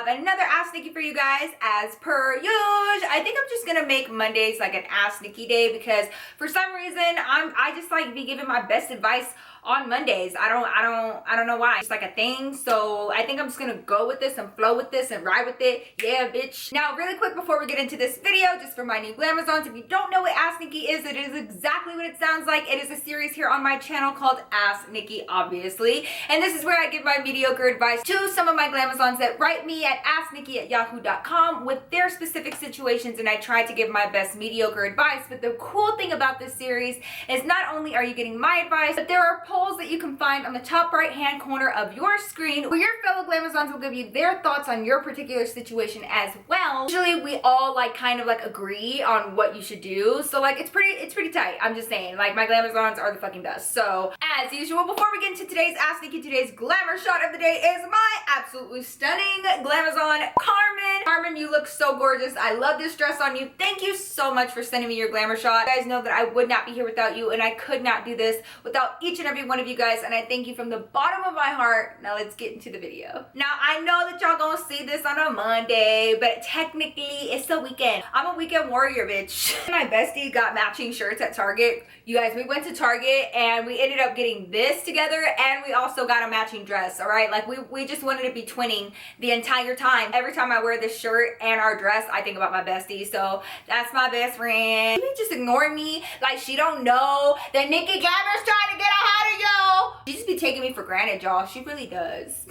have another Ask Nikki for you guys as per usual. I think I'm just gonna make Mondays like an Ask Nikki day because for some reason I just like be giving my best advice on Mondays. I don't know why. It's like a thing. So I think I'm just gonna go with this and flow with this and ride with it. Yeah, bitch. Now, really quick before we get into this video, just for my new Glamours, if you don't know what Ask Nikki is, it is exactly what it sounds like. It is a series here on my channel called Ask Nikki, obviously. And this is where I give my mediocre advice to some of my Glamours that write me at asknikki@yahoo.com with their specific situations, and I try to give my best mediocre advice. But the cool thing about this series is not only are you getting my advice, but there are polls that you can find on the top right hand corner of your screen where your fellow Glamours will give you their thoughts on your particular situation as well. Usually we all like kind of like agree on what you should do, so like it's pretty tight. I'm just saying, like, my Glamours are the fucking best. So as usual, before we get into today's Ask Nikki, today's glamour shot of the day is my absolutely stunning Glamours Carmen. Carmen, you look so gorgeous. I love this dress on you. Thank you so much for sending me your glamour shot. You guys know that I would not be here without you, and I could not do this without each and every one of you guys, and I thank you from the bottom of my heart. Now let's get into the video. Now I know that y'all gonna see this on a Monday, but technically it's the weekend. I'm a weekend warrior, bitch. My bestie got matching shirts at Target. You guys, we went to Target and we ended up getting this together, and we also got a matching dress. All right, like we just wanted to be twinning the entire time. Every time I wear this shirt and our dress, I think about my bestie. So that's my best friend. She just ignoring me like she don't know that NikkiGlamour's trying to get ahead of y'all. She just be taking me for granted, y'all. She really does.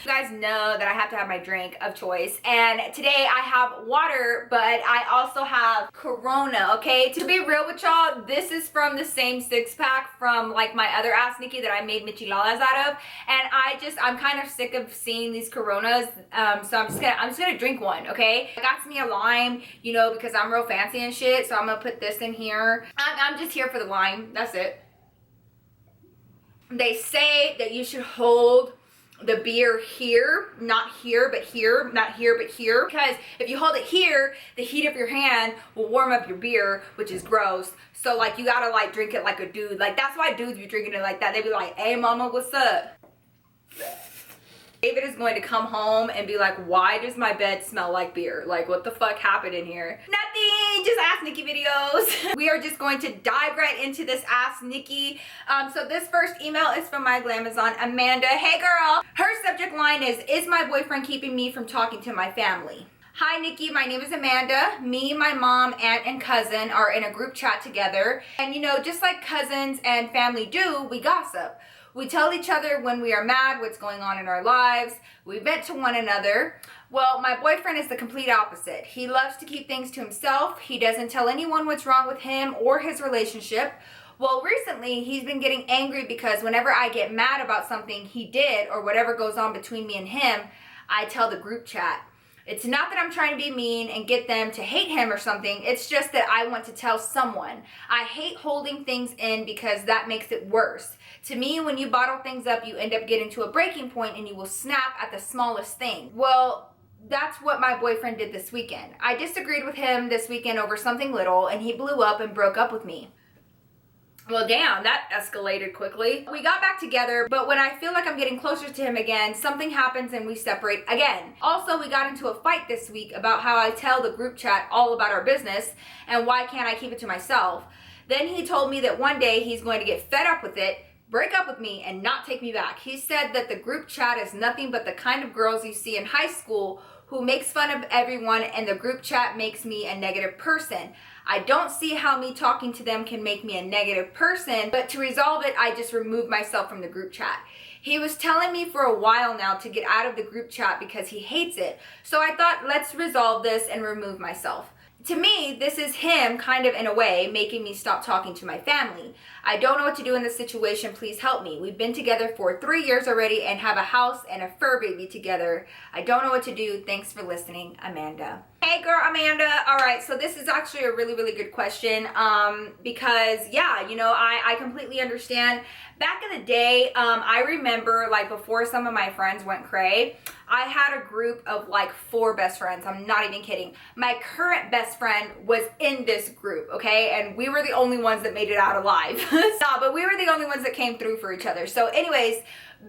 You guys know that I have to have my drink of choice, and today I have water, but I also have Corona. Okay, to be real with y'all, this is from the same six-pack from like my other Ask Nikki that I made micheladas out of, and I'm kind of sick of seeing these Coronas, so I'm just gonna drink one. Okay, I got me a lime, you know, because I'm real fancy and shit, so I'm gonna put this in here. I'm just here for the lime. That's it. They say that you should hold the beer here, not here, but here, not here, but here. Because if you hold it here, the heat of your hand will warm up your beer, which is gross. So like you gotta like drink it like a dude. Like that's why dudes be drinking it like that. They be like, hey mama, what's up? David is going to come home and be like, why does my bed smell like beer? Like, what the fuck happened in here? Nothing, just Ask Nikki videos. We are just going to dive right into this Ask Nikki. So this first email is from my Glamazon, Amanda. Hey girl. Her subject line is my boyfriend keeping me from talking to my family? Hi Nikki, my name is Amanda. Me, my mom, aunt, and cousin are in a group chat together. And you know, just like cousins and family do, we gossip. We tell each other when we are mad what's going on in our lives. We vent to one another. Well, my boyfriend is the complete opposite. He loves to keep things to himself. He doesn't tell anyone what's wrong with him or his relationship. Well, recently he's been getting angry because whenever I get mad about something he did or whatever goes on between me and him, I tell the group chat. It's not that I'm trying to be mean and get them to hate him or something. It's just that I want to tell someone. I hate holding things in because that makes it worse. To me, when you bottle things up, you end up getting to a breaking point and you will snap at the smallest thing. Well, that's what my boyfriend did this weekend. I disagreed with him this weekend over something little, and he blew up and broke up with me. Well, damn, that escalated quickly. We got back together, but when I feel like I'm getting closer to him again, something happens and we separate again. Also, we got into a fight this week about how I tell the group chat all about our business and why can't I keep it to myself. Then he told me that one day he's going to get fed up with it, break up with me, and not take me back. He said that the group chat is nothing but the kind of girls you see in high school who makes fun of everyone, and the group chat makes me a negative person. I don't see how me talking to them can make me a negative person, but to resolve it, I just remove myself from the group chat. He was telling me for a while now to get out of the group chat because he hates it. So I thought, let's resolve this and remove myself. To me, this is him kind of in a way making me stop talking to my family. I don't know what to do in this situation. Please help me. We've been together for 3 years already and have a house and a fur baby together. I don't know what to do. Thanks for listening, Amanda. Hey girl, Amanda. All right, so this is actually a really good question because yeah, you know, I completely understand. Back in the day, I remember like before some of my friends went cray, I had a group of like 4 best friends. I'm not even kidding. My current best friend was in this group, okay? And we were the only ones that made it out alive. Nah, but we were the only ones that came through for each other. So anyways,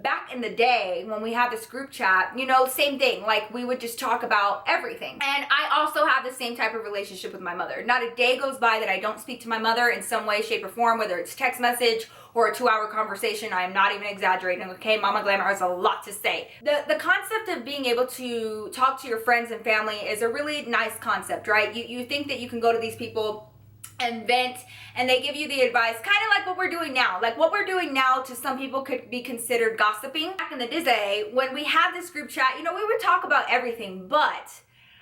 back in the day when we had this group chat, you know, same thing, like we would just talk about everything. And I also have the same type of relationship with my mother. Not a day goes by that I don't speak to my mother in some way, shape, or form, whether it's text message or a 2-hour conversation. I am not even exaggerating, okay? Mama Glamour has a lot to say. The concept of being able to talk to your friends and family is a really nice concept, right? You think that you can go to these people and vent, and they give you the advice, kind of like what we're doing now. Like what we're doing now to some people could be considered gossiping. Back in the day, when we had this group chat, you know, we would talk about everything, but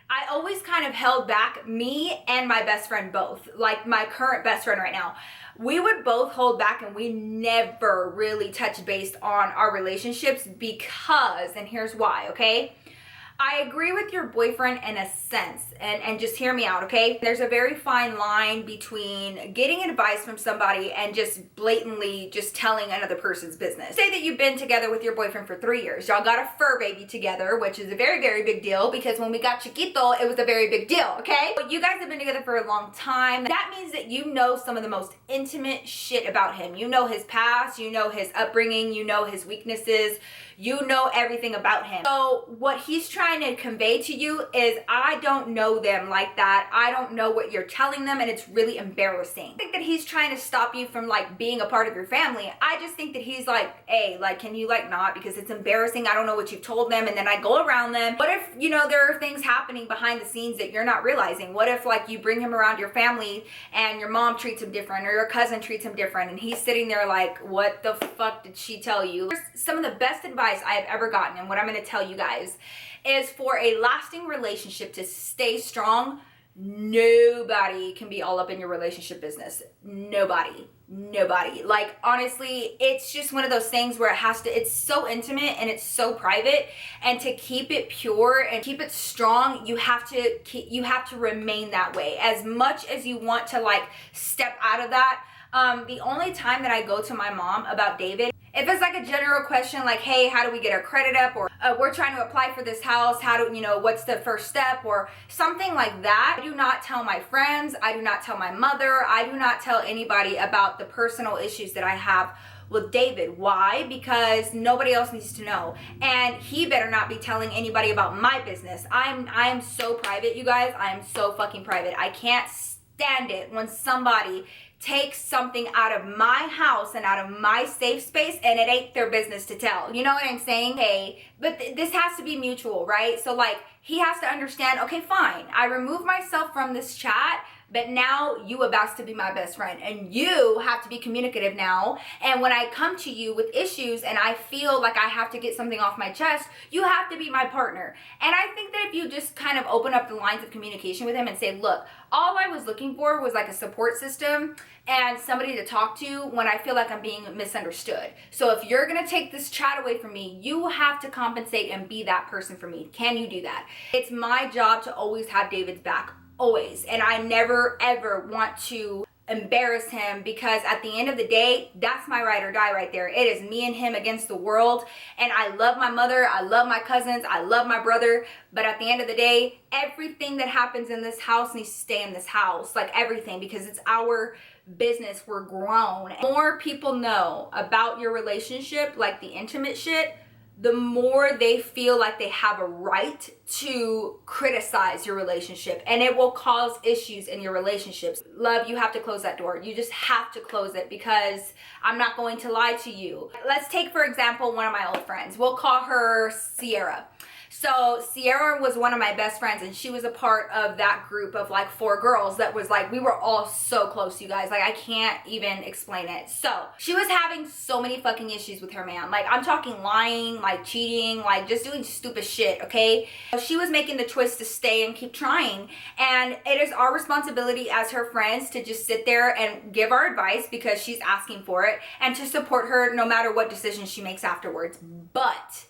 I always kind of held back, me and my best friend both, like my current best friend right now. We would both hold back, and we never really touched base on our relationships because, and here's why, okay? I agree with your boyfriend in a sense, and just hear me out, okay? There's a very fine line between getting advice from somebody and just blatantly just telling another person's business. Say that you've been together with your boyfriend for 3 years. Y'all got a fur baby together, which is a very, very big deal because when we got Chiquito, it was a very big deal, okay? But you guys have been together for a long time. That means that you know some of the most intimate shit about him. You know his past, you know his upbringing, you know his weaknesses, you know everything about him. So what he's trying to convey to you is, I don't know them like that. I don't know what you're telling them, and it's really embarrassing. I think that he's trying to stop you from like being a part of your family. I just think that he's like, hey, like, can you like not, because it's embarrassing. I don't know what you've told them, and then I go around them. What if, you know, there are things happening behind the scenes that you're not realizing? What if like you bring him around your family and your mom treats him different or your cousin treats him different, and he's sitting there like, what the fuck did she tell you? Some of the best advice I have ever gotten, and what I'm going to tell you guys, is for a lasting relationship to stay strong, nobody can be all up in your relationship business. Nobody. Like, honestly, it's just one of those things where it's so intimate and it's so private, and to keep it pure and keep it strong, you have to remain that way. As much as you want to like step out of that, the only time that I go to my mom about David, if it's like a general question like, hey, how do we get our credit up? Or we're trying to apply for this house. What's the first step? Or something like that. I do not tell my friends. I do not tell my mother. I do not tell anybody about the personal issues that I have with David. Why? Because nobody else needs to know. And he better not be telling anybody about my business. I am so private, you guys. I am so fucking private. I can't stand it when somebody takes something out of my house and out of my safe space and it ain't their business to tell. You know what I'm saying? Hey, but this has to be mutual, right? So like, he has to understand, okay, fine, I remove myself from this chat, but now you about to be my best friend, and you have to be communicative now. And when I come to you with issues and I feel like I have to get something off my chest, you have to be my partner. And I think that if you just kind of open up the lines of communication with him and say, look, all I was looking for was like a support system and somebody to talk to when I feel like I'm being misunderstood. So if you're gonna take this chat away from me, you have to compensate and be that person for me. Can you do that? It's my job to always have David's back. Always. And I never ever want to embarrass him, because at the end of the day, that's my ride or die right there. It is me and him against the world. And I love my mother, I love my cousins, I love my brother, but at the end of the day, everything that happens in this house needs to stay in this house. Like everything, because it's our business. We're grown. The more people know about your relationship, like the intimate shit, the more they feel like they have a right to criticize your relationship, and it will cause issues in your relationships. Love, you have to close that door. You just have to close it, because I'm not going to lie to you. Let's take, for example, one of my old friends. We'll call her Sierra. So Sierra was one of my best friends, and she was a part of that group of like 4 girls that was like, we were all so close, you guys. Like, I can't even explain it. So she was having so many fucking issues with her man. Like, I'm talking lying, like cheating, like just doing stupid shit, okay? She was making the choice to stay and keep trying. And it is our responsibility as her friends to just sit there and give our advice, because she's asking for it, and to support her no matter what decision she makes afterwards. But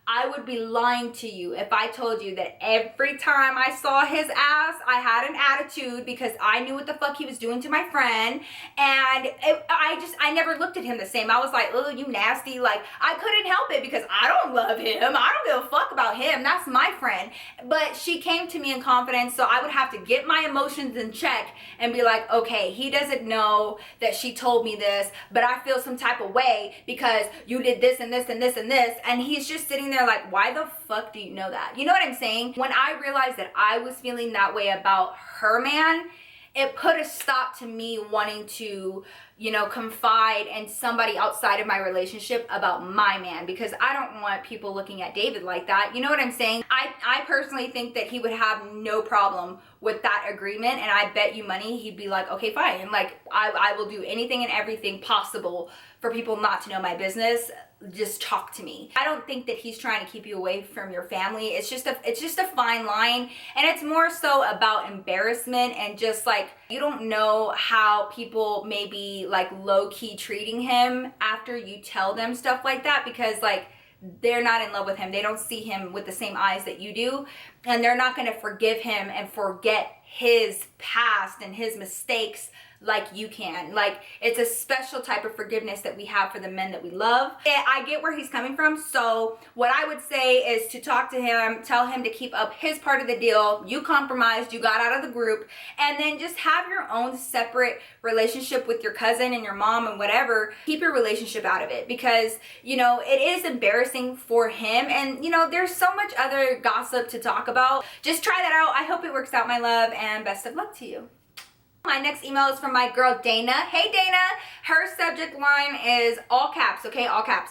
I would be lying to you if I told you that every time I saw his ass, I had an attitude because I knew what the fuck he was doing to my friend. And I never looked at him the same. I was like, oh, you nasty. Like, I couldn't help it because I don't love him. I don't give a fuck about him. That's my friend. But she came to me in confidence, so I would have to get my emotions in check and be like, okay, he doesn't know that she told me this, but I feel some type of way because you did this and this and this and this. And he's just sitting there like, why the fuck do you know that? You know what I'm saying? When I realized that I was feeling that way about her man, it put a stop to me wanting to, you know, confide in somebody outside of my relationship about my man, because I don't want people looking at David like that. You know what I'm saying? I personally think that he would have no problem with that agreement, and I bet you money he'd be like, okay, fine. Like, I will do anything and everything possible for people not to know my business. Just talk to me. I don't think that he's trying to keep you away from your family. It's just a fine line, and it's more so about embarrassment and just like, you don't know how people may be like low-key treating him after you tell them stuff like that, because like, they're not in love with him. They don't see him with the same eyes that you do, and they're not going to forgive him and forget his past and his mistakes like you can. Like, it's a special type of forgiveness that we have for the men that we love. And I get where he's coming from. So what I would say is to talk to him, tell him to keep up his part of the deal. You compromised, you got out of the group, and then just have your own separate relationship with your cousin and your mom and whatever. Keep your relationship out of it, because, you know, it is embarrassing for him, and, you know, there's so much other gossip to talk about. Just try that out. I hope it works out, my love, and best of luck to you. My next email is from my girl Dana. Hey Dana, her subject line is all caps, okay, all caps.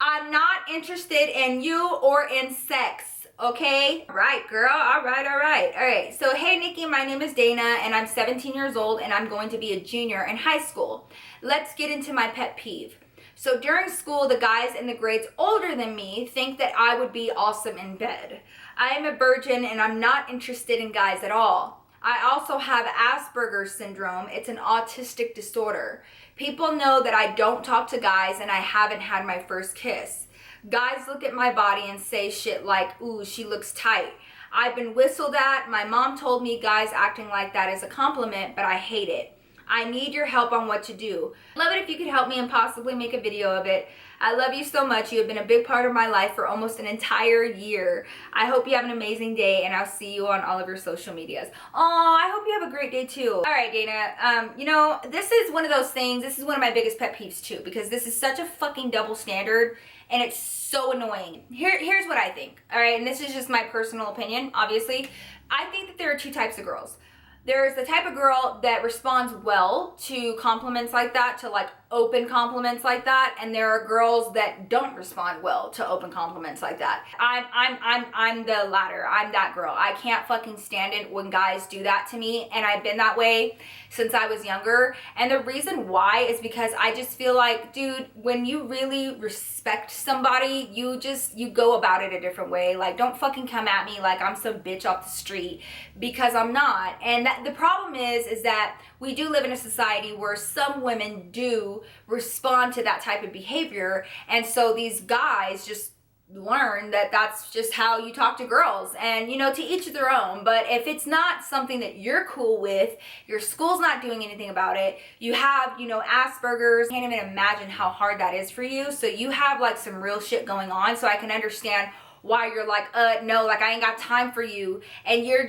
I'm not interested in you or in sex, okay? All right, girl, all right. So, hey Nikki, my name is Dana and I'm 17 years old and I'm going to be a junior in high school. Let's get into my pet peeve. So during school, the guys in the grades older than me think that I would be awesome in bed. I am a virgin and I'm not interested in guys at all. I also have Asperger's syndrome. It's an autistic disorder. People know that I don't talk to guys and I haven't had my first kiss. Guys look at my body and say shit like, ooh, she looks tight. I've been whistled at. My mom told me guys acting like that is a compliment, but I hate it. I need your help on what to do. Love it if you could help me and possibly make a video of it. I love you so much. You have been a big part of my life for almost an entire year. I hope you have an amazing day, and I'll see you on all of your social medias. Oh, I hope you have a great day too. All right, Dana. You know, this is one of those things. This is one of my biggest pet peeves too, because this is such a fucking double standard, and it's so annoying. Here's what I think. All right, and this is just my personal opinion. Obviously, I think that there are two types of girls. There's the type of girl that responds well to compliments like that, to like open compliments like that, and there are girls that don't respond well to open compliments like that. I'm the latter. I'm that girl. I can't fucking stand it when guys do that to me, and I've been that way since I was younger. And the reason why is because I just feel like, dude, when you really respect somebody, you go about it a different way. Like, don't fucking come at me like I'm some bitch off the street, because I'm not. And the problem is that we do live in a society where some women do respond to that type of behavior, and so these guys just learn that that's just how you talk to girls. And, you know, to each their own. But if it's not something that you're cool with, your school's not doing anything about it, you have, you know, Asperger's, I can't even imagine how hard that is for you. So you have like some real shit going on, so I can understand why you're like, no, like I ain't got time for you, and you're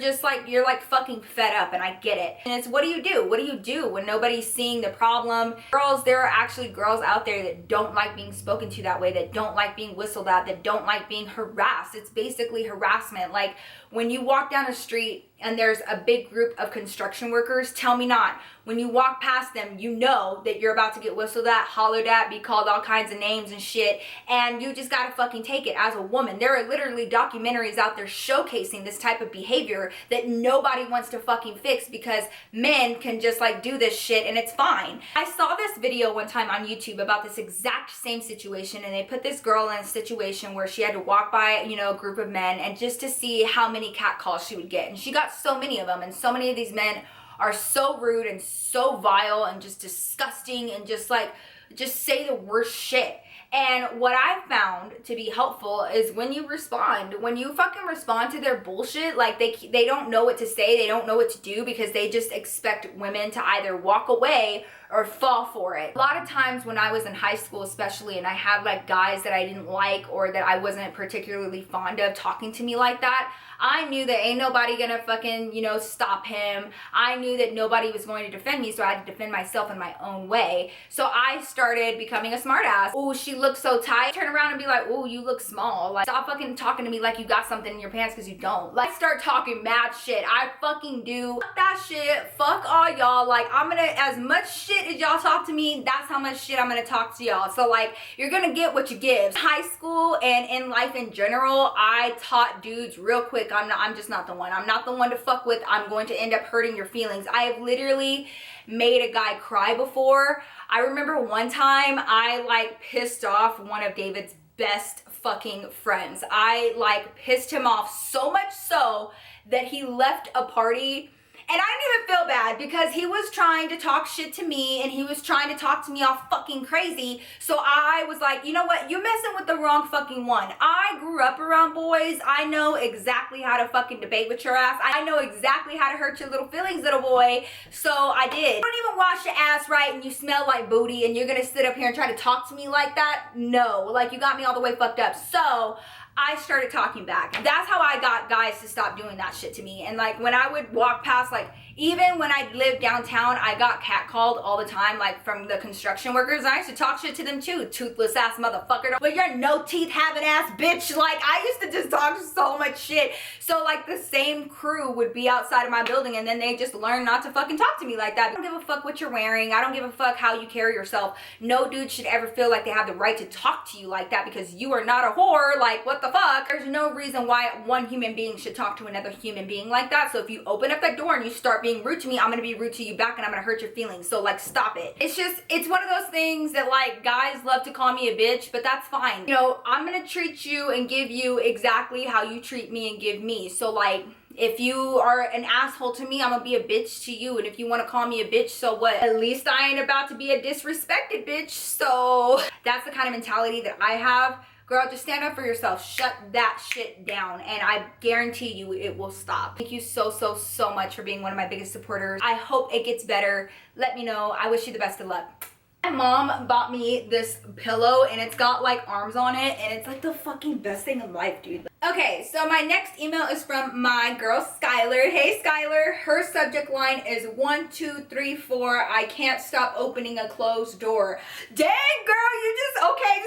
like fucking fed up, and I get it. And it's, what do you do? What do you do when nobody's seeing the problem? Girls, there are actually girls out there that don't like being spoken to that way, that don't like being whistled at, that don't like being harassed. It's basically harassment. Like, when you walk down a street and there's a big group of construction workers, tell me not. When you walk past them, you know that you're about to get whistled at, hollered at, be called all kinds of names and shit, and you just gotta fucking take it as a woman. There are literally documentaries out there showcasing this type of behavior that nobody wants to fucking fix, because men can just like do this shit and it's fine. I saw this video one time on YouTube about this exact same situation, and they put this girl in a situation where she had to walk by, you know, a group of men, and just to see how many catcalls she would get. And she got so many of them, and so many of these men are so rude and so vile and just disgusting and just say the worst shit. And what I've found to be helpful is when you fucking respond to their bullshit, like they don't know what to say, they don't know what to do because they just expect women to either walk away or fall for it. A lot of times when I was in high school especially, and I had like guys that I didn't like or that I wasn't particularly fond of talking to me like that, I knew that ain't nobody gonna fucking, stop him. I knew that nobody was going to defend me, so I had to defend myself in my own way. So I started becoming a smartass. Oh, she looks so tight. Turn around and be like, oh, you look small. Like, stop fucking talking to me like you got something in your pants because you don't. Like, start talking mad shit. I fucking do. Fuck that shit. Fuck all y'all. Like, I'm gonna, as much shit as y'all talk to me, that's how much shit I'm gonna talk to y'all. So like, you're gonna get what you give. High school and in life in general, I taught dudes real quick, I'm just not the one. I'm not the one to fuck with. I'm going to end up hurting your feelings. I have literally made a guy cry before. I remember one time I like pissed off one of David's best fucking friends. I like pissed him off so much so that he left a party. And I didn't even feel bad because he was trying to talk shit to me and he was trying to talk to me all fucking crazy. So I was like, you know what? You're messing with the wrong fucking one. I grew up around boys. I know exactly how to fucking debate with your ass. I know exactly how to hurt your little feelings, little boy. So I did. You don't even wash your ass right and you smell like booty and you're gonna sit up here and try to talk to me like that? No. Like, you got me all the way fucked up. So I started talking back. That's how I got guys to stop doing that shit to me. And like, when I would walk past, like, even when I lived downtown, I got catcalled all the time, like from the construction workers. I used to talk shit to them too. Toothless ass motherfucker. But you're no teeth having ass bitch. Like, I used to just talk so much shit. So like, the same crew would be outside of my building and then they just learn not to fucking talk to me like that. I don't give a fuck what you're wearing. I don't give a fuck how you carry yourself. No dude should ever feel like they have the right to talk to you like that because you are not a whore. Like, what the fuck? There's no reason why one human being should talk to another human being like that. So if you open up that door and you start being rude to me, I'm gonna be rude to you back and I'm gonna hurt your feelings. So like, stop it. It's one of those things that like, guys love to call me a bitch, but that's fine. I'm gonna treat you and give you exactly how you treat me and give me. So like, if you are an asshole to me, I'm gonna be a bitch to you. And if you wanna call me a bitch, so what? At least I ain't about to be a disrespected bitch. So that's the kind of mentality that I have. Girl, just stand up for yourself. Shut that shit down. And I guarantee you it will stop. Thank you so much for being one of my biggest supporters. I hope it gets better. Let me know. I wish you the best of luck. My mom bought me this pillow and it's got like arms on it and it's like the fucking best thing in life, dude. Okay, so my next email is from my girl Skylar. Hey Skylar, her subject line is 1, 2, 3, 4. I can't stop opening a closed door. Dang girl, you just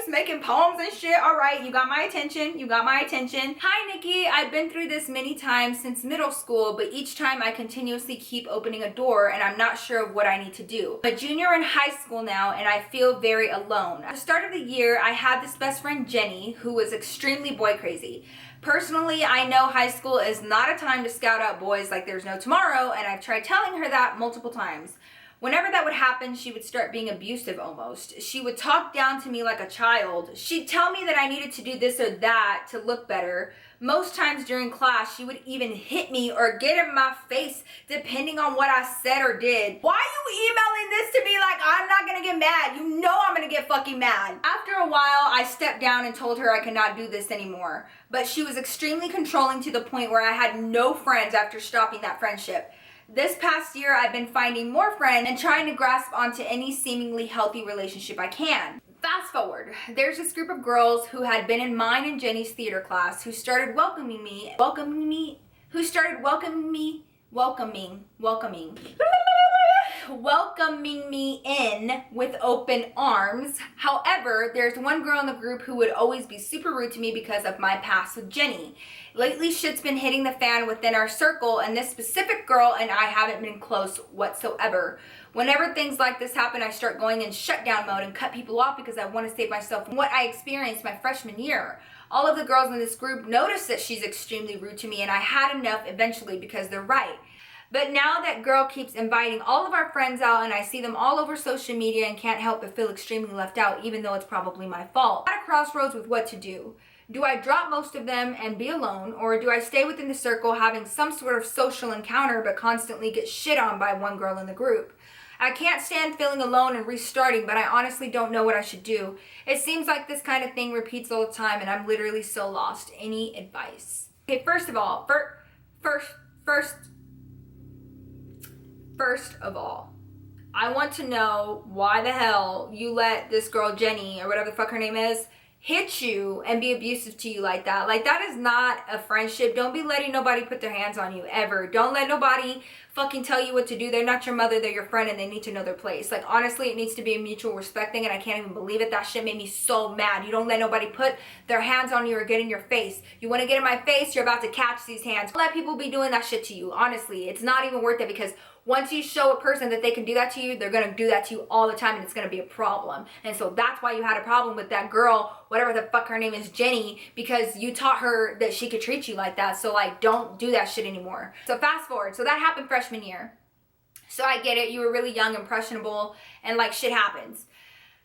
making poems and shit. All right, you got my attention. You got my attention. Hi Nikki, I've been through this many times since middle school, but each time I continuously keep opening a door and I'm not sure of what I need to do. I'm a junior in high school now and I feel very alone. At the start of the year, I had this best friend Jenny who was extremely boy crazy. Personally, I know high school is not a time to scout out boys like there's no tomorrow, and I've tried telling her that multiple times. Whenever that would happen, she would start being abusive almost. She would talk down to me like a child. She'd tell me that I needed to do this or that to look better. Most times during class, she would even hit me or get in my face depending on what I said or did. Why are you emailing this to me like I'm not gonna get mad? You know I'm gonna get fucking mad. After a while, I stepped down and told her I could not do this anymore. But she was extremely controlling to the point where I had no friends after stopping that friendship. This past year, I've been finding more friends and trying to grasp onto any seemingly healthy relationship I can. Fast forward, there's this group of girls who had been in mine and Jenny's theater class who started welcoming me in with open arms. However, there's one girl in the group who would always be super rude to me because of my past with Jenny. Lately, shit's been hitting the fan within our circle, and this specific girl and I haven't been close whatsoever. Whenever things like this happen, I start going in shutdown mode and cut people off because I want to save myself from what I experienced my freshman year. All of the girls in this group notice that she's extremely rude to me, and I had enough eventually because they're right. But now that girl keeps inviting all of our friends out and I see them all over social media and can't help but feel extremely left out, even though it's probably my fault. I'm at a crossroads with what to do. Do I drop most of them and be alone, or do I stay within the circle having some sort of social encounter but constantly get shit on by one girl in the group? I can't stand feeling alone and restarting, but I honestly don't know what I should do. It seems like this kind of thing repeats all the time and I'm literally so lost. Any advice? Okay, first of all, first of all, I want to know why the hell you let this girl Jenny, or whatever the fuck her name is, hit you and be abusive to you like that. Like, that is not a friendship. Don't be letting nobody put their hands on you, ever. Don't let nobody fucking tell you what to do. They're not your mother, they're your friend, and they need to know their place. Like, honestly, it needs to be a mutual respect thing, and I can't even believe it. That shit made me so mad. You don't let nobody put their hands on you or get in your face. You want to get in my face, you're about to catch these hands. Don't let people be doing that shit to you. Honestly, it's not even worth it, because once you show a person that they can do that to you, they're gonna do that to you all the time, and it's gonna be a problem. And so that's why you had a problem with that girl, whatever the fuck her name is, Jenny, because you taught her that she could treat you like that. So like, don't do that shit anymore. So fast forward, so that happened freshman year. So I get it, you were really young, impressionable, and like shit happens.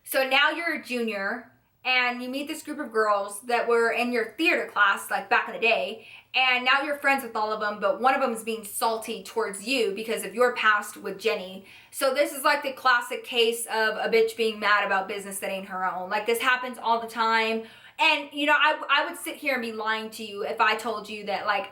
So now you're a junior, and you meet this group of girls that were in your theater class, like back in the day, and now you're friends with all of them, but one of them is being salty towards you because of your past with Jenny. So this is like the classic case of a bitch being mad about business that ain't her own. Like, this happens all the time. And, you know, I would sit here and be lying to you if I told you that, like,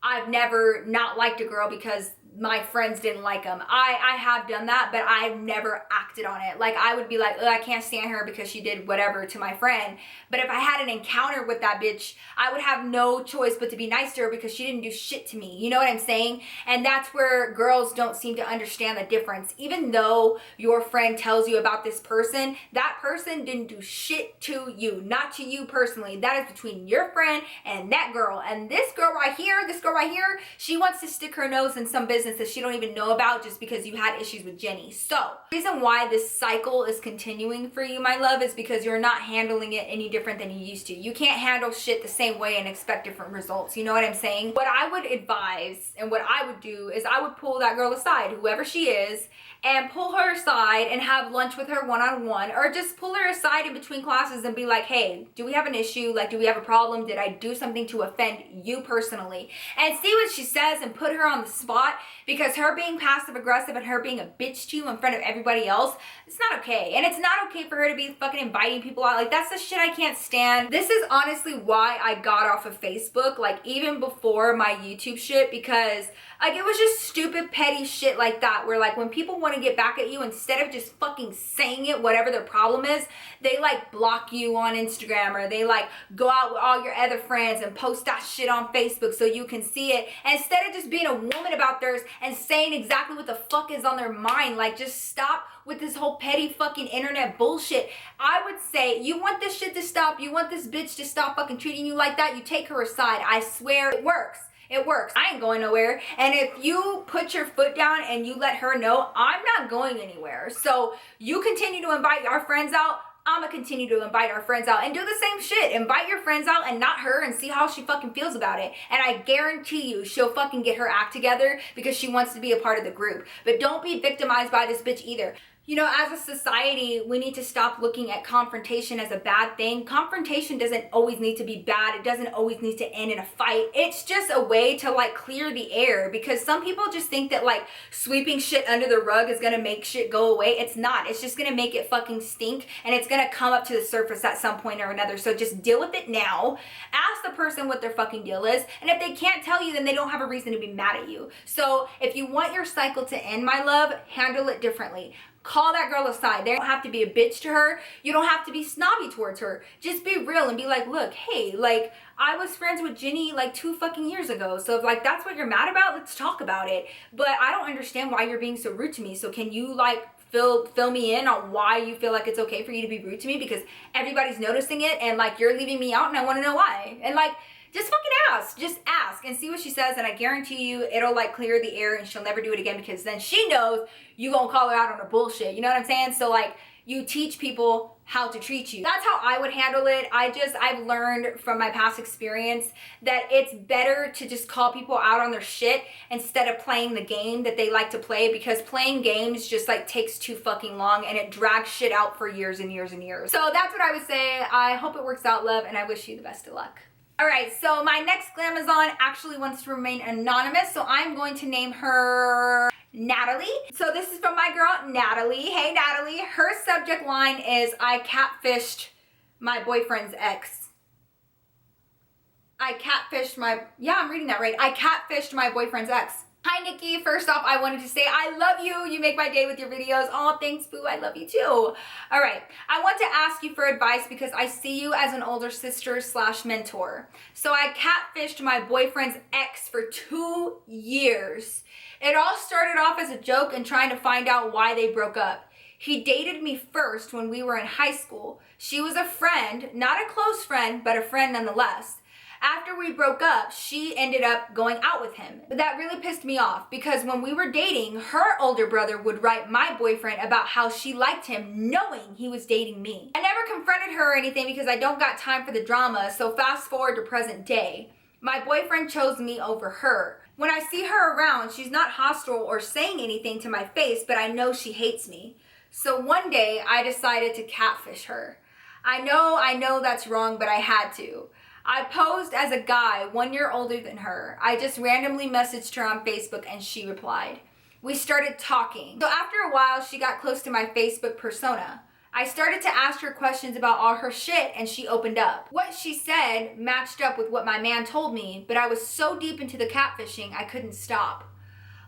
I've never not liked a girl because my friends didn't like them. I have done that, but I've never acted on it. Like, I would be like, I can't stand her because she did whatever to my friend. But if I had an encounter with that bitch, I would have no choice but to be nice to her because she didn't do shit to me. You know what I'm saying? And that's where girls don't seem to understand the difference. Even though your friend tells you about this person, that person didn't do shit to you. Not to you personally. That is between your friend and that girl. And this girl right here, she wants to stick her nose in some business that she don't even know about just because you had issues with Jenny. So the reason why this cycle is continuing for you, my love, is because you're not handling it any different than you used to. You can't handle shit the same way and expect different results. You know what I'm saying? What I would advise and what I would do is I would pull that girl aside, whoever she is, and pull her aside and have lunch with her one-on-one, or just pull her aside in between classes and be like, hey, do we have an issue? Like, do we have a problem? Did I do something to offend you personally? And see what she says and put her on the spot, because her being passive aggressive and her being a bitch to you in front of everybody else, it's not okay. And it's not okay for her to be fucking inviting people out. Like, that's the shit I can't stand. This is honestly why I got off of Facebook, like even before my YouTube shit, because like, it was just stupid, petty shit like that, where like when people want to get back at you, instead of just fucking saying it, whatever their problem is, they like block you on Instagram, or they like go out with all your other friends and post that shit on Facebook so you can see it. And instead of just being a woman about theirs and saying exactly what the fuck is on their mind, like, just stop with this whole petty fucking internet bullshit. I would say, you want this shit to stop, you want this bitch to stop fucking treating you like that, you take her aside. I swear it works. It works. I ain't going nowhere. And if you put your foot down and you let her know, I'm not going anywhere. So you continue to invite our friends out, I'm gonna continue to invite our friends out, and do the same shit. Invite your friends out and not her, and see how she fucking feels about it. And I guarantee you she'll fucking get her act together because she wants to be a part of the group. But don't be victimized by this bitch either. You know, as a society, we need to stop looking at confrontation as a bad thing. Confrontation doesn't always need to be bad. It doesn't always need to end in a fight. It's just a way to like clear the air, because some people just think that like sweeping shit under the rug is gonna make shit go away. It's not. It's just gonna make it fucking stink, and it's gonna come up to the surface at some point or another. So just deal with it now. Ask the person what their fucking deal is, and if they can't tell you, then they don't have a reason to be mad at you. So if you want your cycle to end, my love, handle it differently. Call that girl aside. They don't have to be a bitch to her. You don't have to be snobby towards her. Just be real and be like, look, hey, like, I was friends with Jenny like 2 fucking years ago. So if like that's what you're mad about, let's talk about it. But I don't understand why you're being so rude to me. So can you like fill me in on why you feel like it's okay for you to be rude to me? Because everybody's noticing it, and like you're leaving me out, and I want to know why. And like, just fucking ask. Just ask and see what she says, and I guarantee you it'll like clear the air, and she'll never do it again, because then she knows you gonna call her out on her bullshit. You know what I'm saying? So like, you teach people how to treat you. That's how I would handle it. I've learned from my past experience that it's better to just call people out on their shit instead of playing the game that they like to play, because playing games just like takes too fucking long, and it drags shit out for years and years and years. So that's what I would say. I hope it works out, love, and I wish you the best of luck. All right, so my next Glamazon actually wants to remain anonymous, so I'm going to name her Natalie. So this is from my girl, Natalie. Hey, Natalie. Her subject line is, I catfished my boyfriend's ex. Yeah, I'm reading that right. I catfished my boyfriend's ex. Hi, Nikki. First off, I wanted to say I love you. You make my day with your videos. Oh, thanks, boo. I love you too. All right. I want to ask you for advice because I see you as an older sister / mentor. So I catfished my boyfriend's ex for 2 years. It all started off as a joke and trying to find out why they broke up. He dated me first when we were in high school. She was a friend, not a close friend, but a friend nonetheless. After we broke up, she ended up going out with him. But that really pissed me off because when we were dating, her older brother would write my boyfriend about how she liked him knowing he was dating me. I never confronted her or anything because I don't got time for the drama, so fast forward to present day. My boyfriend chose me over her. When I see her around, she's not hostile or saying anything to my face, but I know she hates me. So one day, I decided to catfish her. I know that's wrong, but I had to. I posed as a guy 1 year older than her. I just randomly messaged her on Facebook and she replied. We started talking. So after a while, she got close to my Facebook persona. I started to ask her questions about all her shit and she opened up. What she said matched up with what my man told me, but I was so deep into the catfishing, I couldn't stop.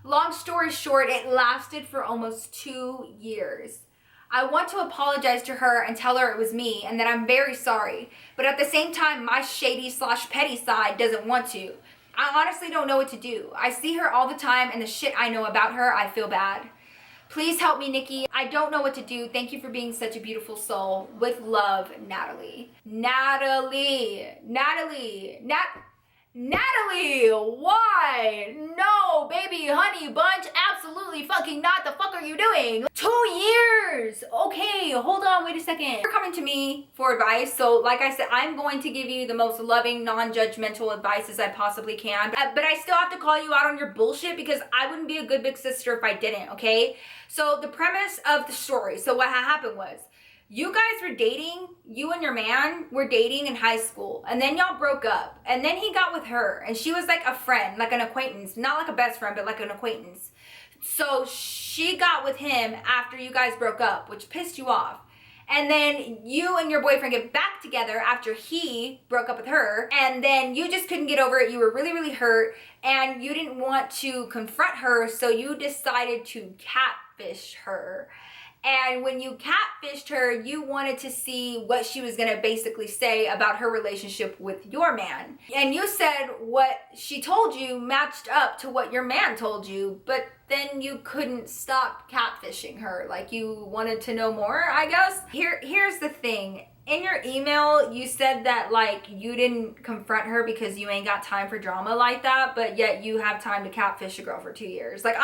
Long story short, it lasted for almost 2 years. I want to apologize to her and tell her it was me and that I'm very sorry. But at the same time, my shady / petty side doesn't want to. I honestly don't know what to do. I see her all the time and the shit I know about her, I feel bad. Please help me, Nikki. I don't know what to do. Thank you for being such a beautiful soul. With love, Natalie. Natalie, why? No, baby, honey bunch, absolutely fucking not. The fuck are you doing? 2 years. Okay, hold on, wait a second. You're coming to me for advice, so like I said, I'm going to give you the most loving, non-judgmental advice as I possibly can, but I still have to call you out on your bullshit because I wouldn't be a good big sister if I didn't, okay? So the premise of the story, so what happened was, you guys were dating, you and your man were dating in high school, and then y'all broke up, and then he got with her, and she was like a friend, like an acquaintance, not like a best friend, but like an acquaintance. So she got with him after you guys broke up, which pissed you off. And then you and your boyfriend get back together after he broke up with her, and then you just couldn't get over it. You were really, really hurt, and you didn't want to confront her, so you decided to catfish her. And when you catfished her, you wanted to see what she was going to basically say about her relationship with your man. And you said what she told you matched up to what your man told you, but then you couldn't stop catfishing her. Like, you wanted to know more, I guess. Here's the thing. In your email, you said that, like, you didn't confront her because you ain't got time for drama like that, but yet you have time to catfish a girl for 2 years. Like,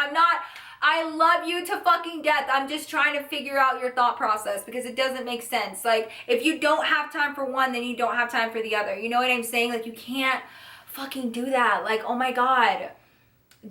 I love you to fucking death. I'm just trying to figure out your thought process because it doesn't make sense. Like, if you don't have time for one, then you don't have time for the other. You know what I'm saying? Like, you can't fucking do that. Like, oh my God.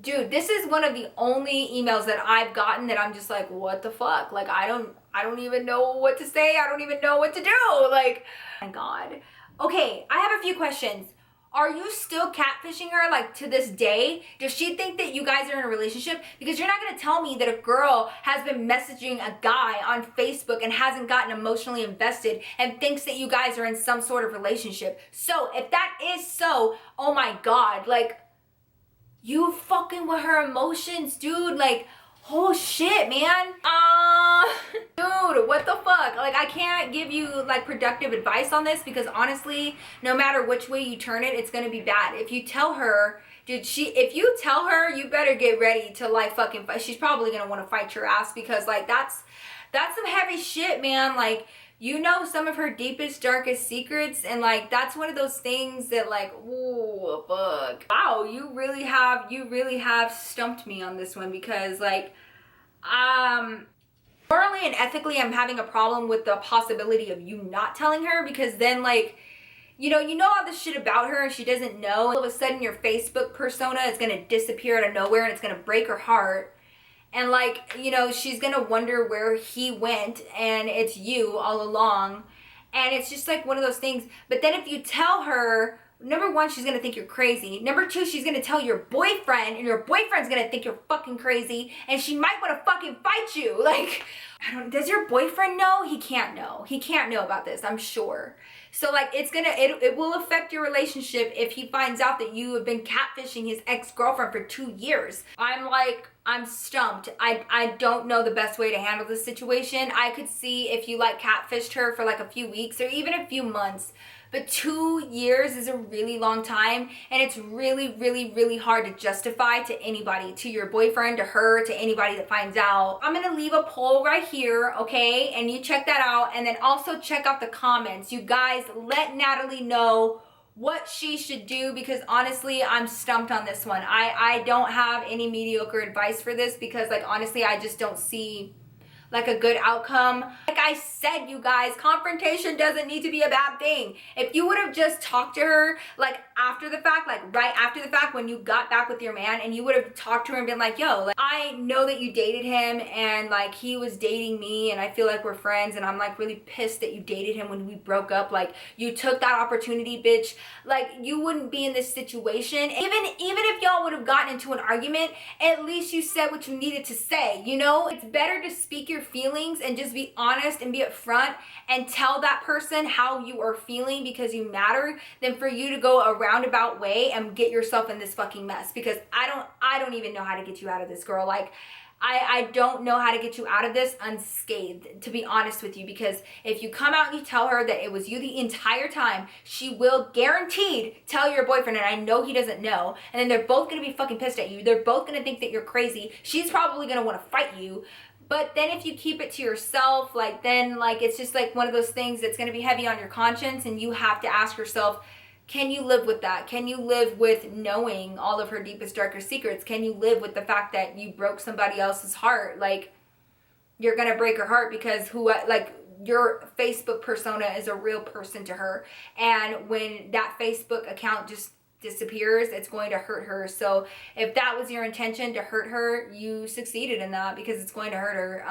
Dude, this is one of the only emails that I've gotten that I'm just like, what the fuck? Like, I don't even know what to say. I don't even know what to do. Like, oh my God. Okay, I have a few questions. Are you still catfishing her, like, to this day? Does she think that you guys are in a relationship? Because you're not going to tell me that a girl has been messaging a guy on Facebook and hasn't gotten emotionally invested and thinks that you guys are in some sort of relationship. So, if that is so, oh my God, like, you fucking with her emotions, dude. Like, oh shit, man. Dude, what the fuck? Like, I can't give you, like, productive advice on this because honestly, no matter which way you turn it, it's gonna be bad. If you tell her, dude, if you tell her, you better get ready to, like, fucking fight. She's probably gonna want to fight your ass because, like, that's some heavy shit, man. Like, you know some of her deepest, darkest secrets, and, like, that's one of those things that, like, ooh, fuck. Wow, you really have stumped me on this one because, like, morally and ethically, I'm having a problem with the possibility of you not telling her because then, like, you know all this shit about her and she doesn't know. All of a sudden, your Facebook persona is gonna disappear out of nowhere and it's gonna break her heart. And, like, you know, she's gonna wonder where he went and it's you all along. And it's just like one of those things. But then if you tell her number one, she's gonna think you're crazy. Number two, she's gonna tell your boyfriend, and your boyfriend's gonna think you're fucking crazy, and she might wanna fucking fight you. Like, does your boyfriend know? He can't know. He can't know about this, I'm sure. So like, it will affect your relationship if he finds out that you have been catfishing his ex-girlfriend for 2 years. I'm stumped. I don't know the best way to handle this situation. I could see if you like catfished her for like a few weeks or even a few months. But 2 years is a really long time, and it's really, really, really hard to justify to anybody, to your boyfriend, to her, to anybody that finds out. I'm gonna leave a poll right here, okay? And you check that out, and then also check out the comments. You guys, let Natalie know what she should do, because honestly, I'm stumped on this one. I don't have any mediocre advice for this, because like honestly, I just don't see like a good outcome. Like I said, you guys, confrontation doesn't need to be a bad thing. If you would have just talked to her like after the fact, like right after the fact when you got back with your man, and you would have talked to her and been like, yo, like, I know that you dated him and like he was dating me and I feel like we're friends and I'm like really pissed that you dated him when we broke up. Like you took that opportunity, bitch. Like you wouldn't be in this situation. Even if y'all would have gotten into an argument, at least you said what you needed to say, you know? It's better to speak your feelings and just be honest and be upfront and tell that person how you are feeling because you matter, than for you to go a roundabout way and get yourself in this fucking mess. Because I don't even know how to get you out of this, girl. Like I don't know how to get you out of this unscathed, to be honest with you, because if you come out and you tell her that it was you the entire time, she will guaranteed tell your boyfriend, and I know he doesn't know, and then they're both gonna be fucking pissed at you. They're both gonna think that you're crazy. She's probably gonna want to fight you. But then if you keep it to yourself, like then like it's just like one of those things that's going to be heavy on your conscience, and you have to ask yourself, can you live with that? Can you live with knowing all of her deepest, darkest secrets? Can you live with the fact that you broke somebody else's heart? Like you're going to break her heart because your Facebook persona is a real person to her. And when that Facebook account just disappears, it's going to hurt her. So if that was your intention, to hurt her, you succeeded in that, because it's going to hurt her.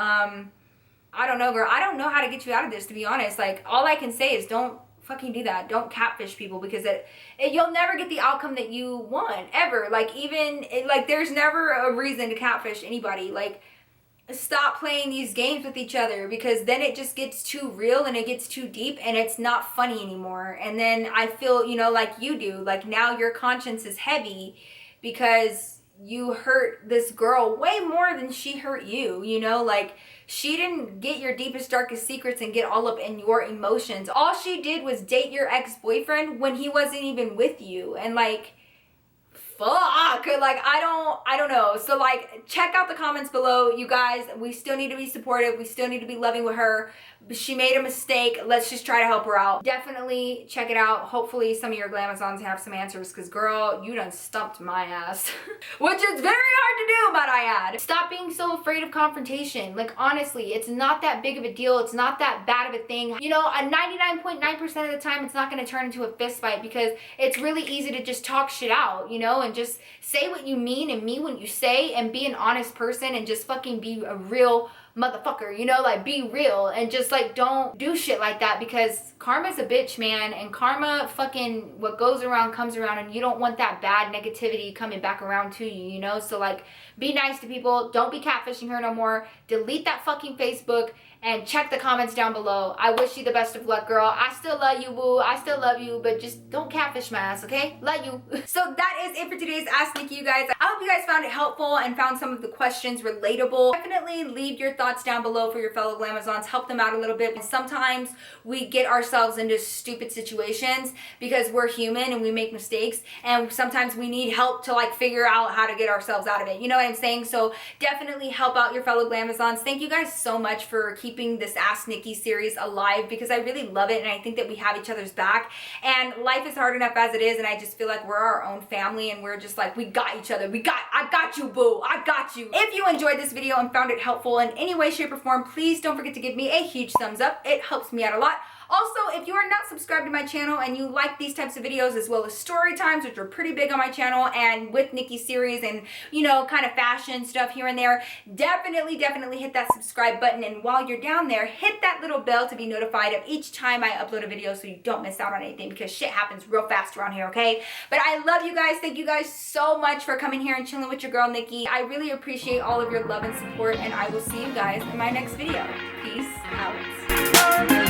I don't know, girl. I don't know how to get you out of this, to be honest. Like all I can say is don't fucking do that. Don't catfish people, because you'll never get the outcome that you want ever. Like there's never a reason to catfish anybody. Like stop playing these games with each other, because then it just gets too real and it gets too deep and it's not funny anymore. And then I feel, you know, like you do, like now your conscience is heavy because you hurt this girl way more than she hurt you, you know? Like she didn't get your deepest, darkest secrets and get all up in your emotions. All she did was date your ex-boyfriend when he wasn't even with you. And like, fuck, like I don't know. So like check out the comments below, you guys. We still need to be supportive. We still need to be loving with her. She made a mistake. Let's just try to help her out. Definitely check it out. Hopefully some of your Glamazons have some answers, because girl, you done stumped my ass. Which is very hard to do, might I add. Stop being so afraid of confrontation. Like honestly, it's not that big of a deal. It's not that bad of a thing. You know, 99.9% of the time it's not going to turn into a fist fight, because it's really easy to just talk shit out, you know, and just say what you mean and mean what you say, and be an honest person, and just fucking be a real motherfucker, you know, like be real, and just like don't do shit like that, because karma's a bitch, man. And karma, fucking what goes around comes around, and you don't want that bad negativity coming back around to you, you know? So like be nice to people. Don't be catfishing her no more. Delete that fucking Facebook, and check the comments down below. I wish you the best of luck, girl. I still love you, boo. I still love you, but just don't catfish my ass, okay? Love you. So that is it for today's Ask Nikki, you guys. I hope you guys found it helpful and found some of the questions relatable. Definitely leave your thoughts down below for your fellow Glamazons. Help them out a little bit. Sometimes we get ourselves into stupid situations because we're human and we make mistakes, and sometimes we need help to like figure out how to get ourselves out of it. You know what I'm saying? So definitely help out your fellow Glamazons. Thank you guys so much for keeping this Ask Nikki series alive, because I really love it, and I think that we have each other's back. And life is hard enough as it is, and I just feel like we're our own family, and we're just like, we got each other. I got you, boo. I got you. If you enjoyed this video and found it helpful in any way, shape, or form, please don't forget to give me a huge thumbs up. It helps me out a lot. Also, if you are not subscribed to my channel and you like these types of videos as well as story times, which are pretty big on my channel, and with Nikki series and, you know, kind of fashion stuff here and there, definitely hit that subscribe button. And while you're down there, hit that little bell to be notified of each time I upload a video so you don't miss out on anything, because shit happens real fast around here, okay? But I love you guys. Thank you guys so much for coming here and chilling with your girl Nikki. I really appreciate all of your love and support, and I will see you guys in my next video. Peace out.